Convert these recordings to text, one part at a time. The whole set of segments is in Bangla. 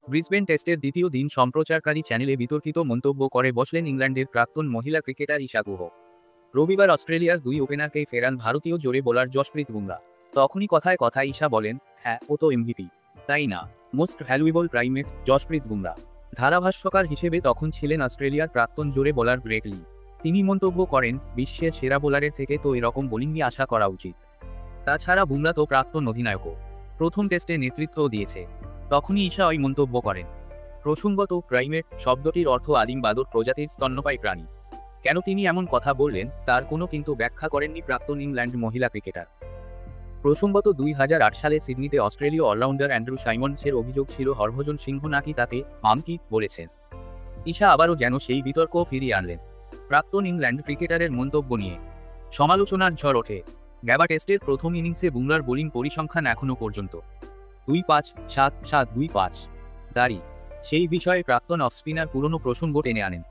ব্রিসবেন টেস্টের দ্বিতীয় দিন সম্প্রচারকারী চ্যানেলে বিতর্কিত মন্তব্য করে বসলেন ইংল্যান্ডের প্রাক্তন মহিলা ক্রিকেটার ঈশা গুহ। রবিবার অস্ট্রেলিয়ার দুই ওপেনারকেই ফেরান ভারতীয় জোড়ে বোলার জসপ্রীত বুমরা। তখনই কথায় কথায় ঈশা বলেন, হ্যাঁ, ও তো এমভিপি, তাই না? Most valuable primate Jasprit Bumrah. ধারাভাষ্যকার হিসেবে তখন ছিলেন অস্ট্রেলিয়ার প্রাক্তন জোড়ে বোলার গ্রেগ লি। তিনি মন্তব্য করেন, বিশ্বের সেরা বোলারের থেকে তো এরকম বোলিংই আশা করা উচিত। তাছাড়া বুমরা তো প্রাক্তন অধিনায়কও, প্রথম টেস্টে নেতৃত্বও দিয়েছে। তখনই ঈশা ওই মন্তব্য করেন। প্রসঙ্গত, প্রাইমেট শব্দটির অর্থ আদিম বাদর প্রজাতির স্তন্যপায়ী প্রাণী। কেন তিনি এমন কথা বললেন তার কোনো কিন্তু ব্যাখ্যা করেননি প্রাক্তন ইংল্যান্ড মহিলা ক্রিকেটার। প্রসঙ্গত, 2008 সালে সিডনিতে অস্ট্রেলীয় অলরাউন্ডার অ্যান্ড্রু সাইমন্ডসের অভিযোগ ছিল হরভজন সিংহ নাকি তাকে মামকি বলেছেন। ঈশা আবারও যেন সেই বিতর্ক ফিরিয়ে আনলেন প্রাক্তন ইংল্যান্ড ক্রিকেটারের মন্তব্য নিয়ে। সমালোচনার ঝড় ওঠে। গ্যাবা টেস্টের প্রথম ইনিংসে বুমরার বোলিং পরিসংখ্যান এখনও পর্যন্ত 2-5-7-7-2-5 দাঁড়ি। সেই বিষয়ে প্রাক্তন অফ স্পিনার পুরনো প্রসঙ্গ টেনে আনেন।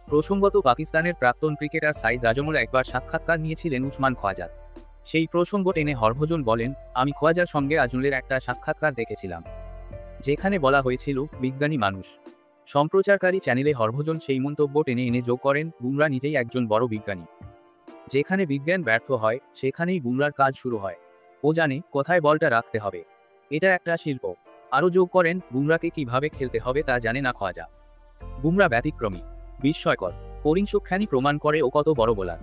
প্রসঙ্গত, পাকিস্তানের প্রাক্তন ক্রিকেটার সাইদ রাজমল একবার সাক্ষাৎকার নিয়েছিলেন উসমান খোয়াজার। সেই প্রসঙ্গ টেনে হরভজন বলেন, আমি খোয়াজার সঙ্গে আজমলের একটা সাক্ষাৎকার দেখেছিলাম, যেখানে বলা হয়েছিল বিজ্ঞানী মানুষ। সম্প্রচারকারী চ্যানেলে হরভজন সেই মন্তব্য টেনে এনে যোগ করেন, বুমরা নিজেই একজন বড় বিজ্ঞানী। যেখানে বিজ্ঞান ব্যর্থ হয় সেখানেই বুমরার কাজ শুরু হয়। ও জানে কোথায় বলটা রাখতে হবে। এটা একটা শিল্প। আরও যোগ করেন, বুমরাকে কিভাবে খেলতে হবে তা জানে না খোয়াজা। বুমরা ব্যতিক্রমী, বিস্ময়কর, পরিসংখ্যানই প্রমাণ করে ও কত বড় বোলার।